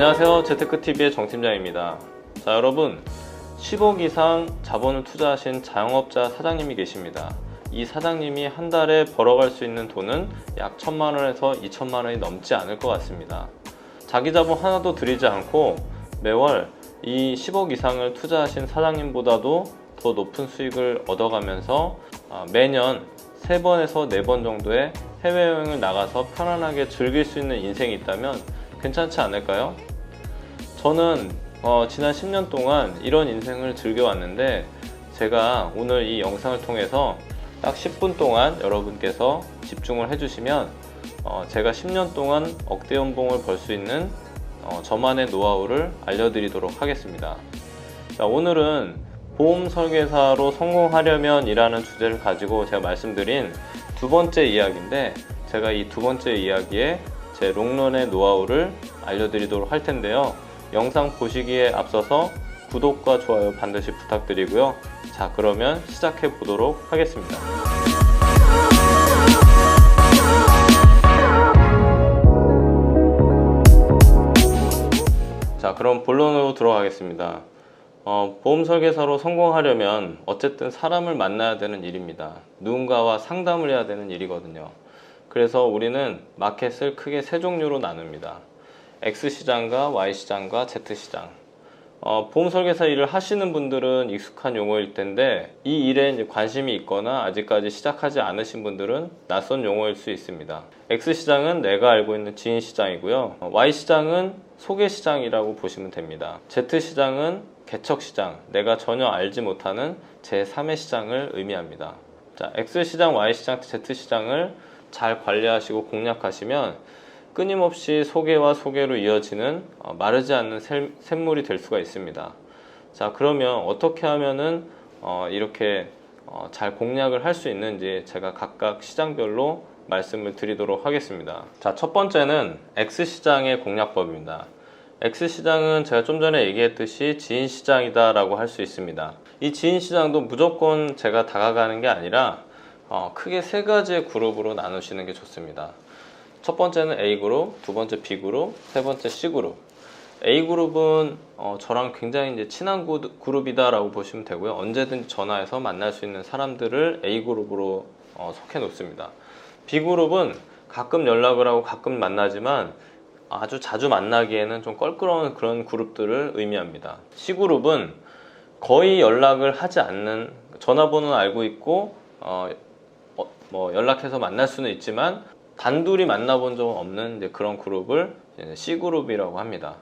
안녕하세요. 재테크TV의 정팀장입니다. 자, 여러분 10억 이상 자본을 투자하신 자영업자 사장님이 계십니다. 이 사장님이 한 달에 벌어갈 수 있는 돈은 약 1,000만원에서 2,000만원이 넘지 않을 것 같습니다. 자기 자본 하나도 들이지 않고 매월 이 10억 이상을 투자하신 사장님보다도 더 높은 수익을 얻어가면서 매년 3번에서 4번 정도의 해외여행을 나가서 편안하게 즐길 수 있는 인생이 있다면 괜찮지 않을까요? 저는 지난 10년 동안 이런 인생을 즐겨왔는데, 제가 오늘 이 영상을 통해서 딱 10분 동안 여러분께서 집중을 해주시면 제가 10년 동안 억대 연봉을 벌 수 있는 저만의 노하우를 알려드리도록 하겠습니다. 자, 오늘은 보험 설계사로 성공하려면 이라는 주제를 가지고 제가 말씀드린 두 번째 이야기인데, 제가 이 두 번째 이야기에 제 롱런의 노하우를 알려드리도록 할 텐데요. 영상 보시기에 앞서서 구독과 좋아요 반드시 부탁드리고요. 자, 그러면 시작해 보도록 하겠습니다. 자, 그럼 본론으로 들어가겠습니다. 보험 설계사로 성공하려면 어쨌든 사람을 만나야 되는 일입니다. 누군가와 상담을 해야 되는 일이거든요. 그래서 우리는 마켓을 크게 세 종류로 나눕니다. X시장과 Y시장과 Z시장. 보험 설계사 일을 하시는 분들은 익숙한 용어일 텐데, 이 일에 이제 관심이 있거나 아직까지 시작하지 않으신 분들은 낯선 용어일 수 있습니다. X시장은 내가 알고 있는 지인시장이고요. Y시장은 소개시장이라고 보시면 됩니다. Z시장은 개척시장, 내가 전혀 알지 못하는 제3의 시장을 의미합니다. 자, X시장, Y시장, Z시장을 잘 관리하시고 공략하시면 끊임없이 소개와 소개로 이어지는 마르지 않는 샘물이 될 수가 있습니다. 자, 그러면 어떻게 하면은 이렇게 잘 공략을 할 수 있는지 제가 각각 시장별로 말씀을 드리도록 하겠습니다. 자, 첫 번째는 X시장의 공략법입니다. X시장은 제가 좀 전에 얘기했듯이 지인시장이다 라고 할 수 있습니다. 이 지인시장도 무조건 제가 다가가는 게 아니라 크게 세 가지의 그룹으로 나누시는 게 좋습니다. 첫 번째는 A그룹, 두 번째 B그룹, 세 번째 C그룹. A그룹은 저랑 굉장히 이제 친한 그룹이다 라고 보시면 되고요. 언제든지 전화해서 만날 수 있는 사람들을 A그룹으로 속해 놓습니다. B그룹은 가끔 연락을 하고 가끔 만나지만 아주 자주 만나기에는 좀 껄끄러운 그런 그룹들을 의미합니다. C그룹은 거의 연락을 하지 않는, 전화번호는 알고 있고 연락해서 만날 수는 있지만 단둘이 만나본 적은 없는 이제 그런 그룹을 C그룹이라고 합니다.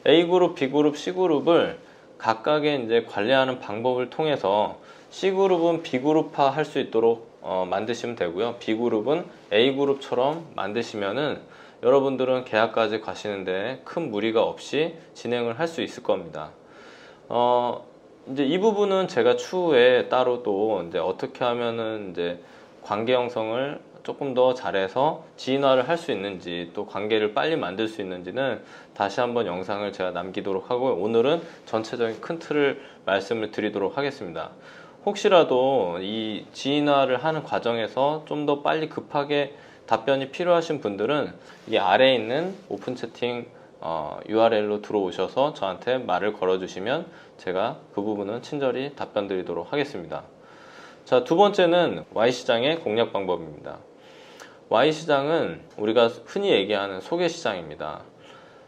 A그룹, B그룹, C그룹을 각각의 이제 관리하는 방법을 통해서 C그룹은 B그룹화 할 수 있도록 만드시면 되고요. B그룹은 A그룹처럼 만드시면은 여러분들은 계약까지 가시는데 큰 무리가 없이 진행을 할 수 있을 겁니다. 이제 이 부분은 제가 추후에 따로 또 이제 어떻게 하면은 이제 관계 형성을 조금 더 잘해서 지인화를 할 수 있는지, 또 관계를 빨리 만들 수 있는지는 다시 한번 영상을 제가 남기도록 하고, 오늘은 전체적인 큰 틀을 말씀을 드리도록 하겠습니다. 혹시라도 이 지인화를 하는 과정에서 좀 더 빨리 급하게 답변이 필요하신 분들은 이 아래에 있는 오픈 채팅 URL로 들어오셔서 저한테 말을 걸어주시면 제가 그 부분은 친절히 답변 드리도록 하겠습니다. 자, 두 번째는 Y시장의 공략 방법입니다. Y시장은 우리가 흔히 얘기하는 소개시장입니다.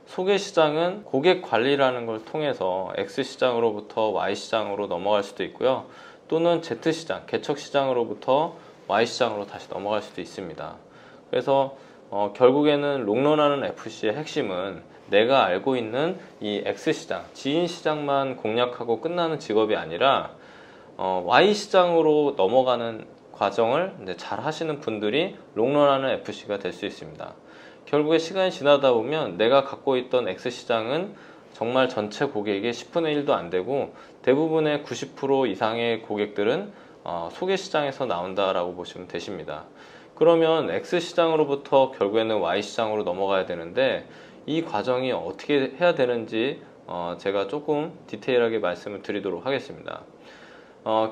소개시장은 고객 관리라는 걸 통해서 X시장으로부터 Y시장으로 넘어갈 수도 있고요. 또는 Z시장, 개척시장으로부터 Y시장으로 다시 넘어갈 수도 있습니다. 그래서 결국에는 롱런하는 FC의 핵심은 내가 알고 있는 이 X시장, 지인시장만 공략하고 끝나는 직업이 아니라 Y시장으로 넘어가는 과정을 이제 잘 하시는 분들이 롱런하는 FC가 될 수 있습니다. 결국에 시간이 지나다 보면 내가 갖고 있던 X시장은 정말 전체 고객의 10분의 1도 안 되고, 대부분의 90% 이상의 고객들은 소개시장에서 나온다라고 보시면 되십니다. 그러면 X시장으로부터 결국에는 Y시장으로 넘어가야 되는데, 이 과정이 어떻게 해야 되는지 제가 조금 디테일하게 말씀을 드리도록 하겠습니다.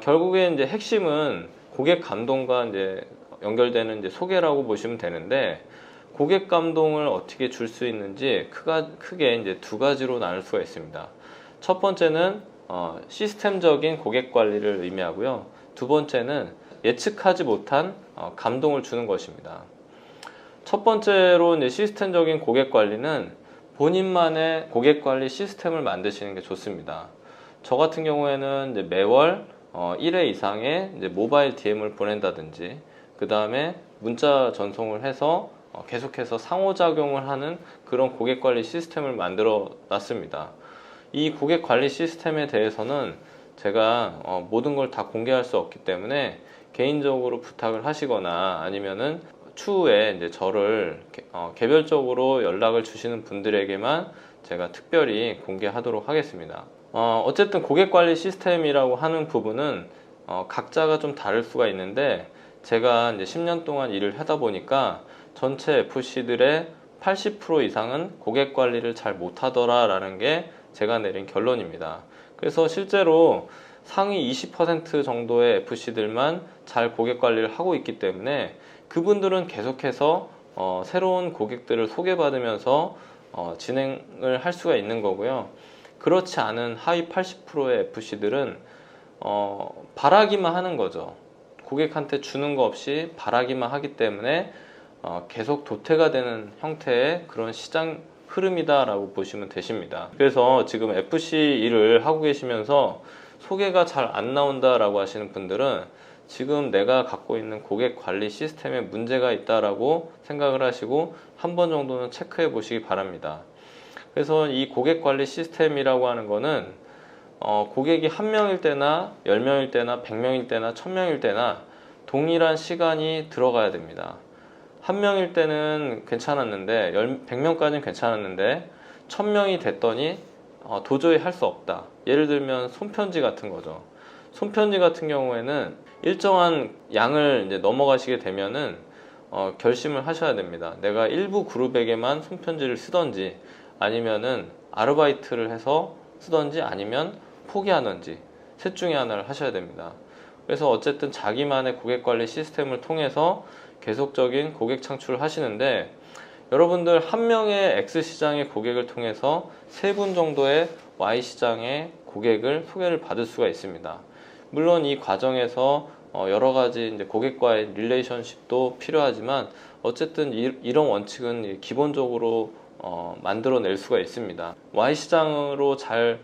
결국에 이제 핵심은 고객 감동과 이제 연결되는 이제 소개라고 보시면 되는데, 고객 감동을 어떻게 줄 수 있는지 크게 이제 두 가지로 나눌 수가 있습니다. 첫 번째는 시스템적인 고객 관리를 의미하고요. 두 번째는 예측하지 못한 감동을 주는 것입니다. 첫 번째로 이제 시스템적인 고객 관리는 본인만의 고객 관리 시스템을 만드시는 게 좋습니다. 저 같은 경우에는 이제 매월 1회 이상의 이제 모바일 DM을 보낸다든지, 그 다음에 문자 전송을 해서 계속해서 상호작용을 하는 그런 고객 관리 시스템을 만들어 놨습니다. 이 고객 관리 시스템에 대해서는 제가 모든 걸 다 공개할 수 없기 때문에 개인적으로 부탁을 하시거나 아니면은 추후에 이제 저를 개별적으로 연락을 주시는 분들에게만 제가 특별히 공개하도록 하겠습니다. 어쨌든 고객 관리 시스템이라고 하는 부분은 각자가 좀 다를 수가 있는데, 제가 이제 10년 동안 일을 하다 보니까 전체 FC들의 80% 이상은 고객 관리를 잘 못하더라 라는 게 제가 내린 결론입니다. 그래서 실제로 상위 20% 정도의 FC들만 잘 고객 관리를 하고 있기 때문에 그분들은 계속해서 새로운 고객들을 소개받으면서 진행을 할 수가 있는 거고요. 그렇지 않은 하위 80%의 FC들은 바라기만 하는 거죠. 고객한테 주는 거 없이 바라기만 하기 때문에 계속 도태가 되는 형태의 그런 시장 흐름이다라고 보시면 되십니다. 그래서 지금 FC 일을 하고 계시면서 소개가 잘 안 나온다라고 하시는 분들은 지금 내가 갖고 있는 고객 관리 시스템에 문제가 있다라고 생각을 하시고 한 번 정도는 체크해 보시기 바랍니다. 그래서 이 고객 관리 시스템이라고 하는 거는 고객이 1명일 때나 10명일 때나 100명일 때나 1000명일 때나 동일한 시간이 들어가야 됩니다. 1명일 때는 괜찮았는데 100명까지는 괜찮았는데 1000명이 됐더니 도저히 할 수 없다. 예를 들면 손편지 같은 거죠. 손편지 같은 경우에는 일정한 양을 이제 넘어가시게 되면은 결심을 하셔야 됩니다. 내가 일부 그룹에게만 손편지를 쓰던지, 아니면은 아르바이트를 해서 쓰던지, 아니면 포기하는지, 셋 중에 하나를 하셔야 됩니다. 그래서 어쨌든 자기만의 고객 관리 시스템을 통해서 계속적인 고객 창출을 하시는데, 여러분들 한 명의 X시장의 고객을 통해서 3분 정도의 Y시장의 고객을 소개를 받을 수가 있습니다. 물론 이 과정에서 여러 가지 이제 고객과의 릴레이션십도 필요하지만, 어쨌든 이런 원칙은 기본적으로 만들어낼 수가 있습니다. Y시장으로 잘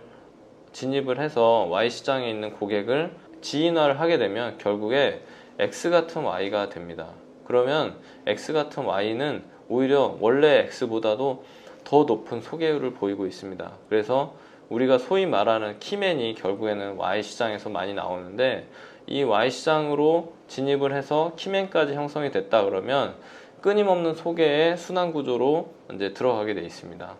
진입을 해서 Y시장에 있는 고객을 지인화를 하게 되면 결국에 X 같은 Y가 됩니다. 그러면 X 같은 Y는 오히려 원래 X보다도 더 높은 소개율을 보이고 있습니다. 그래서 우리가 소위 말하는 키맨이 결국에는 Y시장에서 많이 나오는데, 이 Y시장으로 진입을 해서 키맨까지 형성이 됐다 그러면 끊임없는 소개의 순환 구조로 이제 들어가게 되어 있습니다.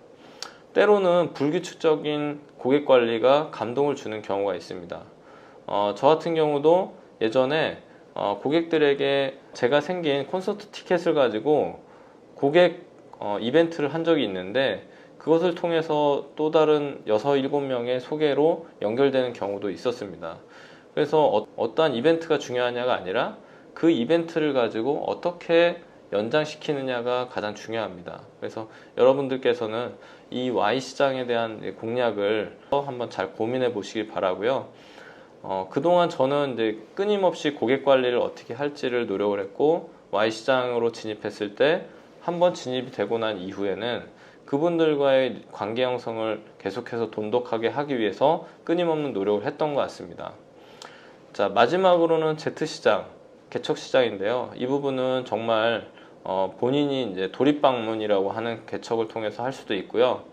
때로는 불규칙적인 고객 관리가 감동을 주는 경우가 있습니다. 저 같은 경우도 예전에 고객들에게 제가 생긴 콘서트 티켓을 가지고 고객 이벤트를 한 적이 있는데, 그것을 통해서 또 다른 6, 7명의 소개로 연결되는 경우도 있었습니다. 그래서 어떠한 이벤트가 중요하냐가 아니라 그 이벤트를 가지고 어떻게 연장시키느냐가 가장 중요합니다. 그래서 여러분들께서는 이 Y시장에 대한 공략을 한번 잘 고민해 보시길 바라고요. 그동안 저는 이제 끊임없이 고객 관리를 어떻게 할지를 노력을 했고, Y시장으로 진입했을 때 한번 진입이 되고 난 이후에는 그분들과의 관계 형성을 계속해서 돈독하게 하기 위해서 끊임없는 노력을 했던 것 같습니다. 자, 마지막으로는 Z시장, 개척시장인데요. 이 부분은 정말 본인이 이제 도립방문이라고 하는 개척을 통해서 할 수도 있고요.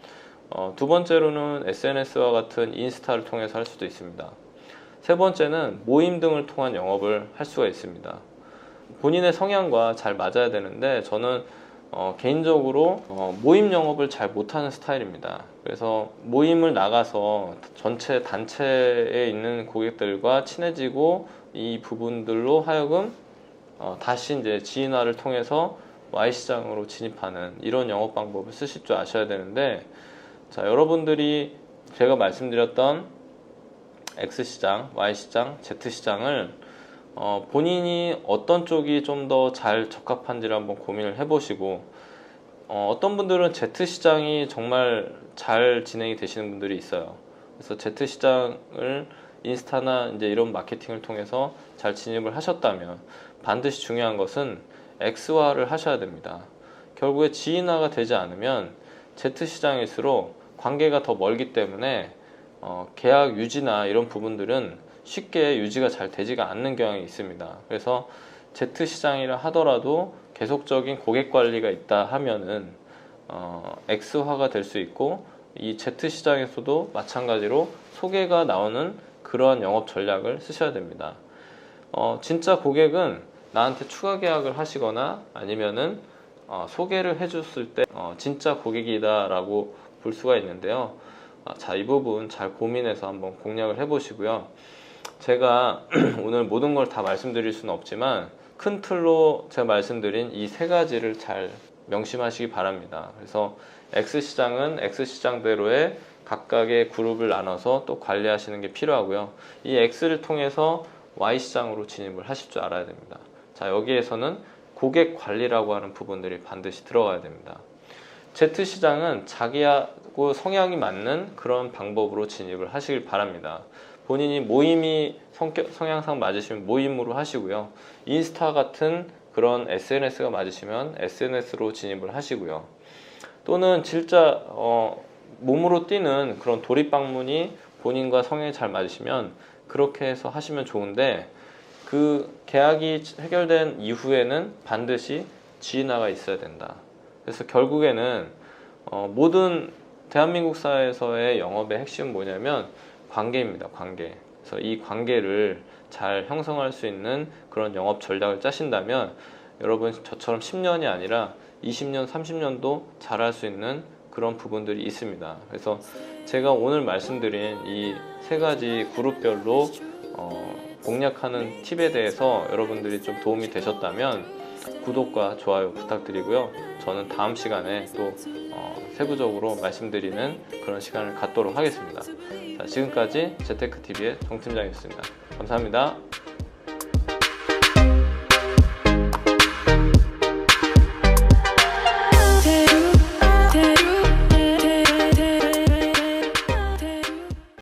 두 번째로는 SNS와 같은 인스타를 통해서 할 수도 있습니다. 세 번째는 모임 등을 통한 영업을 할 수가 있습니다. 본인의 성향과 잘 맞아야 되는데, 저는 개인적으로 모임 영업을 잘 못하는 스타일입니다. 그래서 모임을 나가서 전체 단체에 있는 고객들과 친해지고, 이 부분들로 하여금 다시 이제 지인화를 통해서 Y시장으로 진입하는 이런 영업 방법을 쓰실 줄 아셔야 되는데, 자, 여러분들이 제가 말씀드렸던 X시장, Y시장, Z시장을 본인이 어떤 쪽이 좀 더 잘 적합한지를 한번 고민을 해보시고, 어떤 분들은 Z 시장이 정말 잘 진행이 되시는 분들이 있어요. 그래서 Z 시장을 인스타나 이제 이런 마케팅을 통해서 잘 진입을 하셨다면 반드시 중요한 것은 X화를 하셔야 됩니다. 결국에 G인화가 되지 않으면 Z 시장일수록 관계가 더 멀기 때문에 계약 유지나 이런 부분들은 쉽게 유지가 잘 되지가 않는 경향이 있습니다. 그래서 Z 시장이라 하더라도 계속적인 고객 관리가 있다 하면은 X화가 될 수 있고, 이 Z 시장에서도 마찬가지로 소개가 나오는 그러한 영업 전략을 쓰셔야 됩니다. 진짜 고객은 나한테 추가 계약을 하시거나 아니면은 소개를 해줬을 때 진짜 고객이다 라고 볼 수가 있는데요. 자, 이 부분 잘 고민해서 한번 공략을 해보시고요. 제가 오늘 모든 걸 다 말씀드릴 수는 없지만 큰 틀로 제가 말씀드린 이 세 가지를 잘 명심하시기 바랍니다. 그래서 X시장은 X시장대로의 각각의 그룹을 나눠서 또 관리하시는 게 필요하고요. 이 X를 통해서 Y시장으로 진입을 하실 줄 알아야 됩니다. 자, 여기에서는 고객 관리라고 하는 부분들이 반드시 들어가야 됩니다. Z시장은 자기하고 성향이 맞는 그런 방법으로 진입을 하시길 바랍니다. 본인이 모임이 성향상 맞으시면 모임으로 하시고요. 인스타 같은 그런 SNS가 맞으시면 SNS로 진입을 하시고요. 또는 진짜 몸으로 뛰는 그런 도립 방문이 본인과 성향이 잘 맞으시면 그렇게 해서 하시면 좋은데, 그 계약이 해결된 이후에는 반드시 G인화가 있어야 된다. 그래서 결국에는 모든 대한민국 사회에서의 영업의 핵심은 뭐냐면 관계입니다. 관계. 그래서 이 관계를 잘 형성할 수 있는 그런 영업 전략을 짜신다면 여러분 저처럼 10년이 아니라 20년, 30년도 잘할 수 있는 그런 부분들이 있습니다. 그래서 제가 오늘 말씀드린 이 세 가지 그룹별로 공략하는 팁에 대해서 여러분들이 좀 도움이 되셨다면 구독과 좋아요 부탁드리고요. 저는 다음 시간에 또 세부적으로 말씀드리는 그런 시간을 갖도록 하겠습니다. 자, 지금까지 재테크TV의 정 팀장이었습니다. 감사합니다.